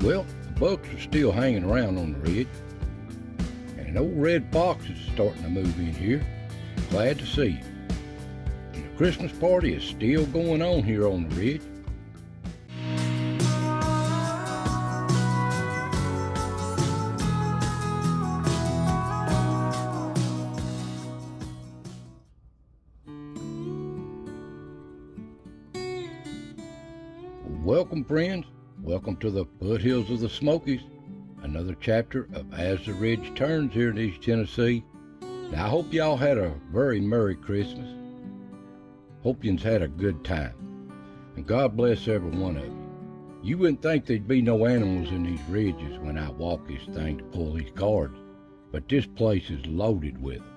Well, the bucks are still hanging around on the ridge, and an old red fox is starting to move in here. Glad to see you. And the Christmas party is still going on here on the ridge. Welcome, friends. Welcome to the foothills of the Smokies. Another chapter of As the Ridge Turns here in East Tennessee. Now, I hope y'all had a very Merry Christmas. Hope you've had a good time. And God bless every one of you. You wouldn't think there'd be no animals in these ridges when I walk this thing to pull these cards, but this place is loaded with them.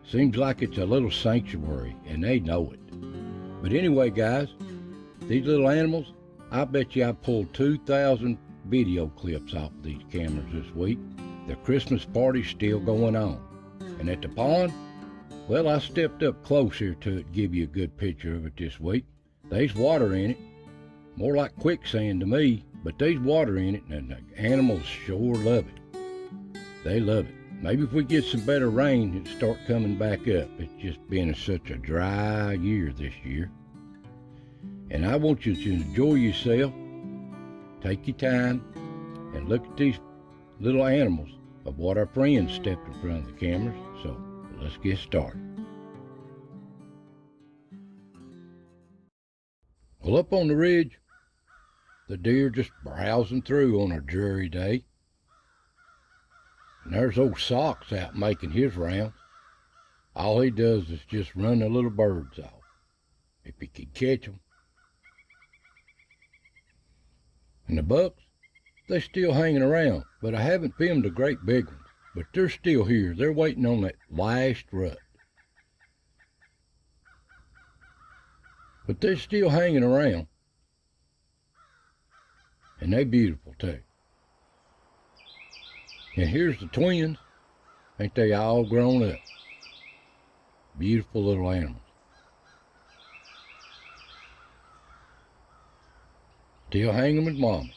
Seems like it's a little sanctuary, and they know it. But anyway, guys, these little animals, I bet you I pulled 2,000 video clips off of these cameras this week. The Christmas party's still going on. And at the pond, well, I stepped up close here to it to give you a good picture of it this week. There's water in it, more like quicksand to me, but there's water in it, and the animals sure love it. They love it. Maybe if we get some better rain, it'll start coming back up. It's just been such a dry year this year. And I want you to enjoy yourself, take your time, and look at these little animals of what our friends stepped in front of the cameras. So let's get started. Well, up on the ridge, the deer just browsing through on a dreary day. And there's old Socks out making his rounds. All he does is just run the little birds off, if he can catch them. And the bucks, they're still hanging around, but I haven't filmed the great big ones. But they're still here. They're waiting on that last rut. But they're still hanging around. And they're beautiful too. And here's the twins. Ain't they all grown up? Beautiful little animals. Still hanging with Mama.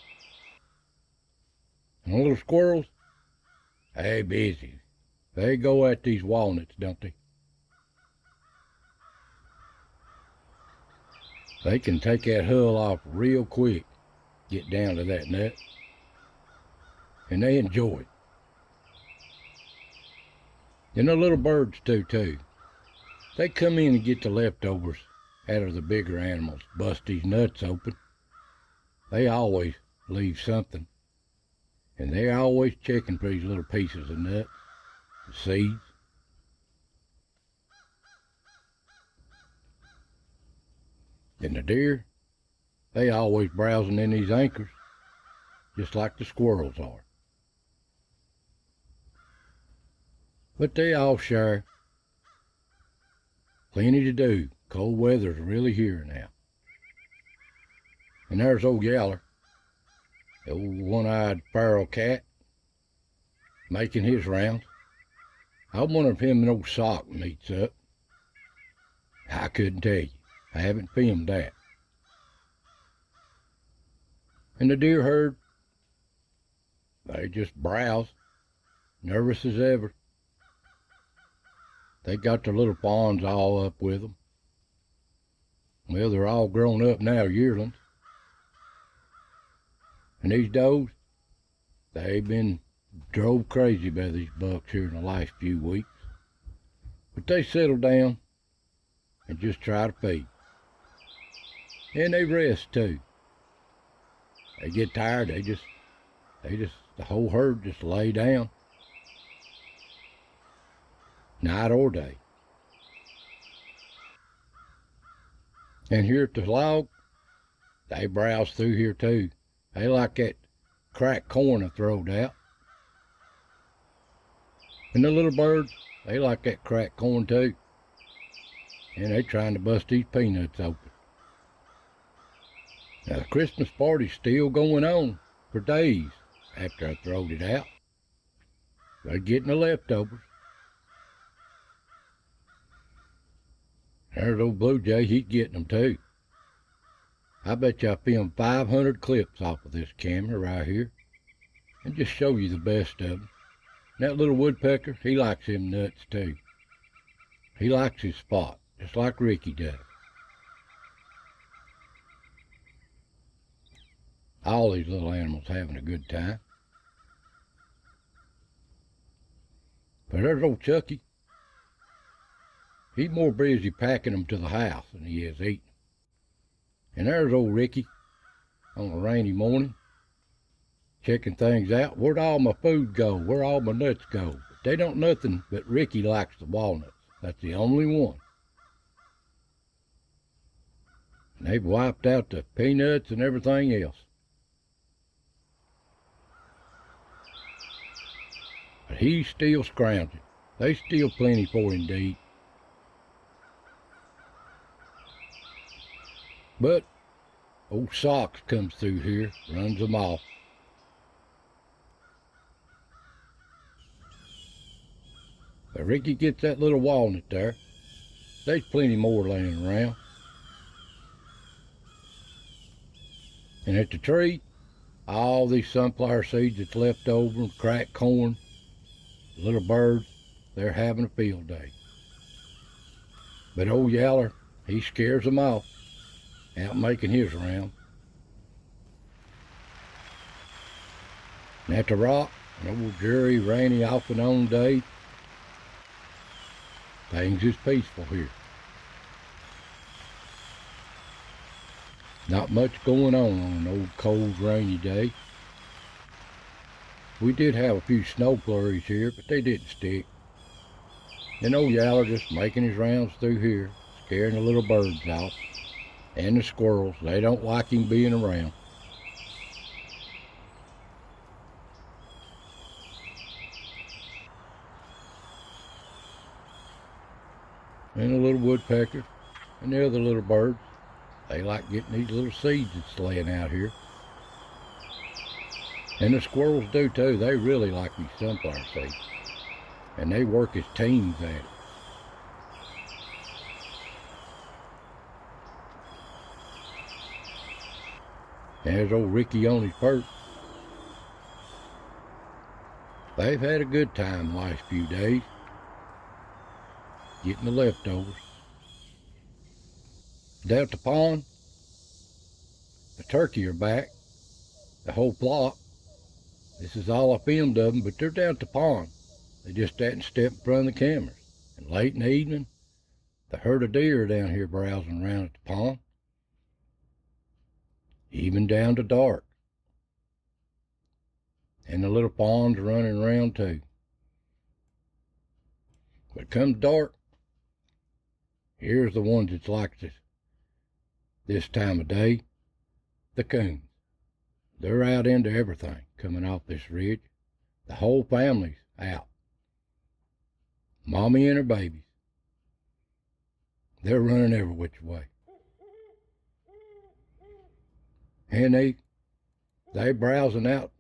And the little squirrels, they busy. They go at these walnuts, don't they? They can take that hull off real quick, get down to that nut, and they enjoy it. And the little birds too. They come in and get the leftovers out of the bigger animals, bust these nuts open. They always leave something. And they're always checking for these little pieces of nuts, the seeds. And the deer, they always browsing in these anchors, just like the squirrels are. But they all share. Plenty to do. Cold weather's really here now. And there's old Yaller, the old one-eyed feral cat, making his rounds. I wonder if him and old Sock meets up. I couldn't tell you. I haven't filmed that. And the deer herd, they just browse, nervous as ever. They got their little fawns all up with them. Well, they're all grown up now, yearlings. And these does, they've been drove crazy by these bucks here in the last few weeks. But they settle down and just try to feed. And they rest too. They get tired, the whole herd just lay down. Night or day. And here at the log, they browse through here too. They like that cracked corn I throwed out. And the little birds, they like that cracked corn too. And they trying to bust these peanuts open. Now the Christmas party's still going on for days after I throwed it out. They're getting the leftovers. There's old Blue Jay, he's getting them too. I bet you I filmed 500 clips off of this camera right here. and just show you the best of them. And that little woodpecker, he likes them nuts too. He likes his spot, just like Ricky does. All these little animals having a good time. But there's old Chucky. He's more busy packing them to the house than he is eating. And there's old Ricky on a rainy morning, checking things out. Where'd all my food go? Where'd all my nuts go? But they don't nothing but Ricky likes the walnuts. That's the only one. And they've wiped out the peanuts and everything else. But he's still scrounging. There's still plenty for him to eat. But old Socks comes through here, runs them off. But Ricky gets that little walnut there. There's plenty more laying around. And at the tree, all these sunflower seeds that's left over, cracked corn, little birds, they're having a field day. But old Yaller, he scares them off, out making his round. And at the rock, an old dreary, rainy, off and on day, things is peaceful here. Not much going on an old cold, rainy day. We did have a few snow flurries here, but they didn't stick. And old Yaller just making his rounds through here, scaring the little birds off. And the squirrels, they don't like him being around. And the little woodpeckers and the other little birds, they like getting these little seeds that's laying out here. And the squirrels do too. They really like these sunflower seeds. And they work as teams at it. And there's old Ricky on his perch. They've had a good time the last few days, getting the leftovers. Down at the pond, the turkey are back, the whole flock. This is all I filmed of them, but they're down at the pond. They just hadn't stepped in front of the cameras. And late in the evening, the herd of deer are down here browsing around at the pond. Even down to dark. And the little fawns are running around too. But it comes dark, here's the ones that's like this time of day, the coons. They're out into everything coming off this ridge. The whole family's out. Mommy and her babies. They're running every which way. And they browsing out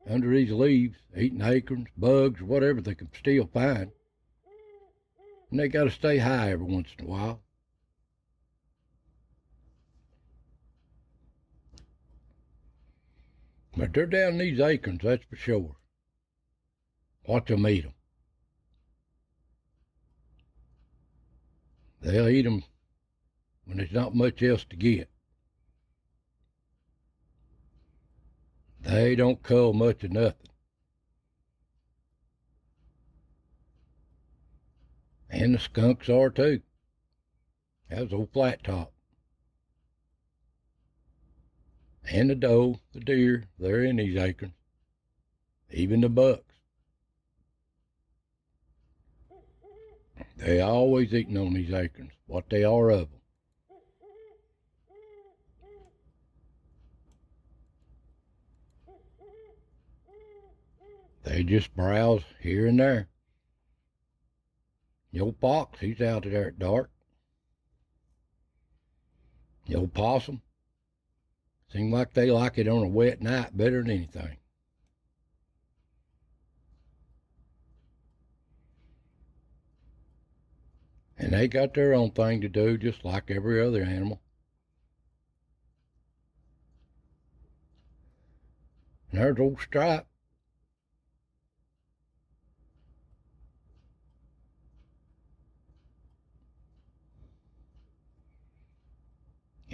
under these leaves, eating acorns, bugs, whatever they can still find. And they got to stay high every once in a while. But they're down in these acorns, that's for sure. Watch them eat them. They'll eat them when there's not much else to get. They don't cull much of nothing. And the skunks are too. That's old flat top. And the doe, the deer, they're in these acorns. Even the bucks. They always eating on these acorns, what they are of them. They just browse here and there. The old fox, he's out there at dark. The old possum, seems like they like it on a wet night better than anything. And they got their own thing to do just like every other animal. And there's old Stripe.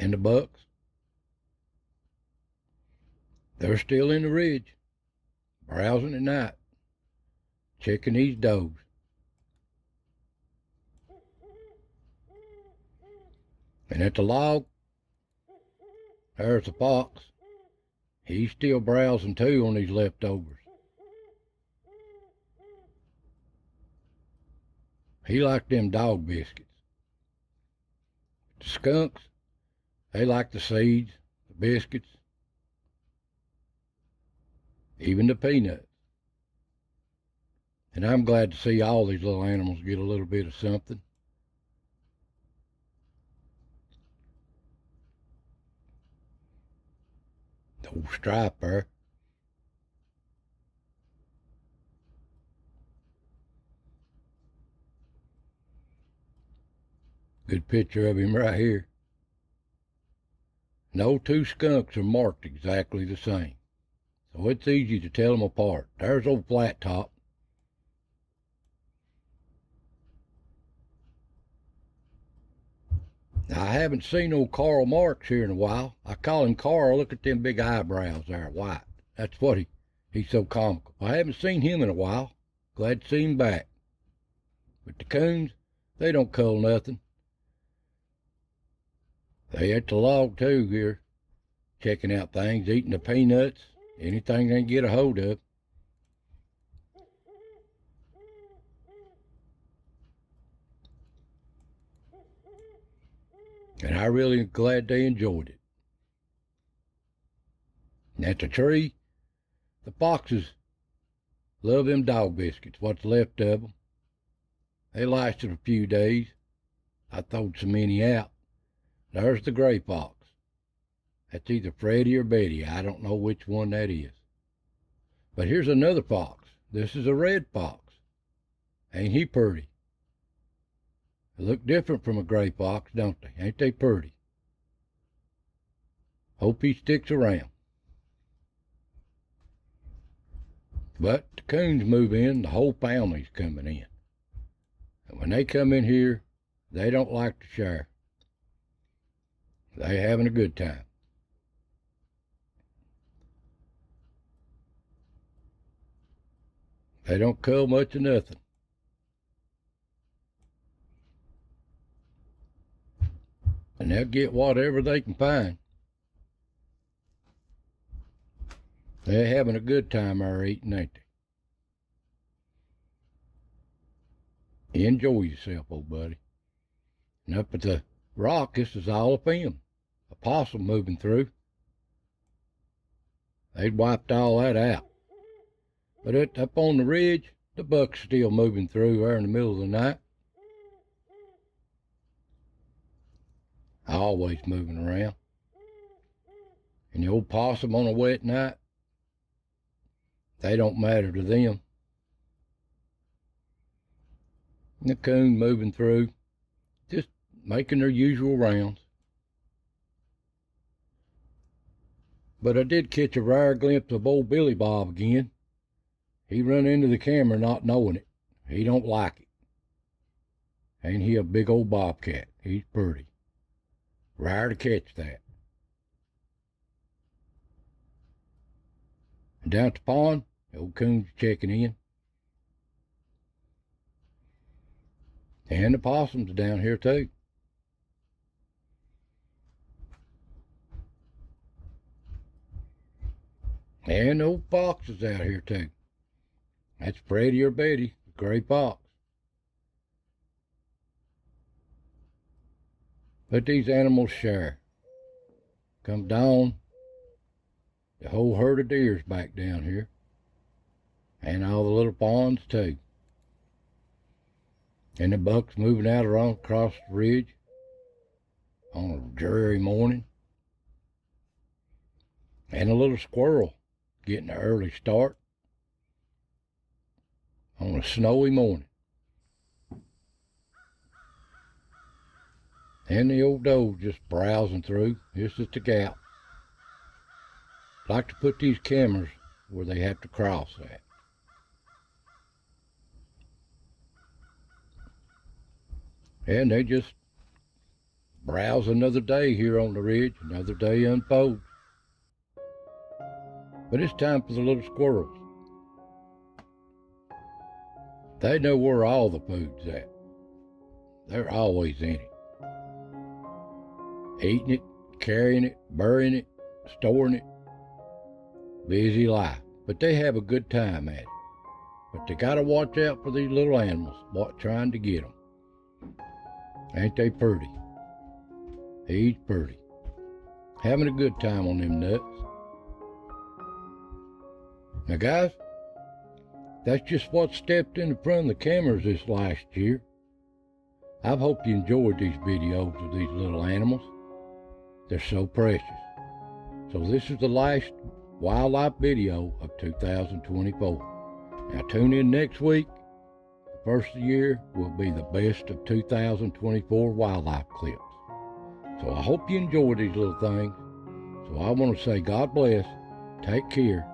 And the bucks, they're still in the ridge, browsing at night, checking these does. And at the log, there's the fox. He's still browsing too on these leftovers. He liked them dog biscuits. The skunks, they like the seeds, the biscuits, even the peanuts. And I'm glad to see all these little animals get a little bit of something. The old stripe there. Good picture of him right here. No two skunks are marked exactly the same, so it's easy to tell them apart. There's old Flat Top. Now, I haven't seen old Karl Marx here in a while. I call him Karl. Look at them big eyebrows there, white. That's what he's so comical. I haven't seen him in a while. Glad to see him back. But the coons, they don't cull nothing. They at the log too here, checking out things, eating the peanuts, anything they can get a hold of. And I really am glad they enjoyed it. And at the tree, the foxes love them dog biscuits, what's left of them. They lasted a few days. I throwed so many out. There's the gray fox. That's either Freddie or Betty. I don't know which one that is. But here's another fox. This is a red fox. Ain't he pretty? They look different from a gray fox, don't they? Ain't they pretty? Hope he sticks around. But the coons move in, the whole family's coming in. And when they come in here, they don't like to share. They having a good time. They don't cull much of nothing. And they'll get whatever they can find. They're having a good time there eating, ain't they? Enjoy yourself, old buddy. And up at the rock, this is all of them. A possum moving through. They'd wiped all that out. But up on the ridge, the buck's still moving through there in the middle of the night. Always moving around. And the old possum on a wet night, they don't matter to them. And the coon moving through, just making their usual rounds. But I did catch a rare glimpse of old Billy Bob again. He run into the camera not knowing it. He don't like it. Ain't he a big old bobcat? He's pretty. Rare to catch that. And down at the pond, the old coon's checking in. And the possums down here too. And the old fox is out here too. That's Freddie or Betty, the gray fox. But these animals share. Come dawn, the whole herd of deer's back down here. And all the little ponds too. And the bucks moving out around across the ridge on a dreary morning. And a little squirrel getting an early start on a snowy morning. And the old doe just browsing through. Here's just a gap. Like to put these cameras where they have to cross at. And they just browse another day here on the ridge, another day unfolds. But it's time for the little squirrels. They know where all the food's at. They're always in it. Eating it, carrying it, burying it, storing it. Busy life, but they have a good time at it. But they gotta watch out for these little animals trying to get them. Ain't they pretty? He's pretty. Having a good time on them nuts. Now guys, that's just what stepped in front of the cameras this last year. I hope you enjoyed these videos of these little animals. They're so precious. So this is the last wildlife video of 2024. Now tune in next week. The first of the year will be the best of 2024 wildlife clips. So I hope you enjoy these little things. So I want to say God bless, take care,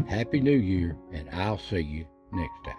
Happy New Year, and I'll see you next time.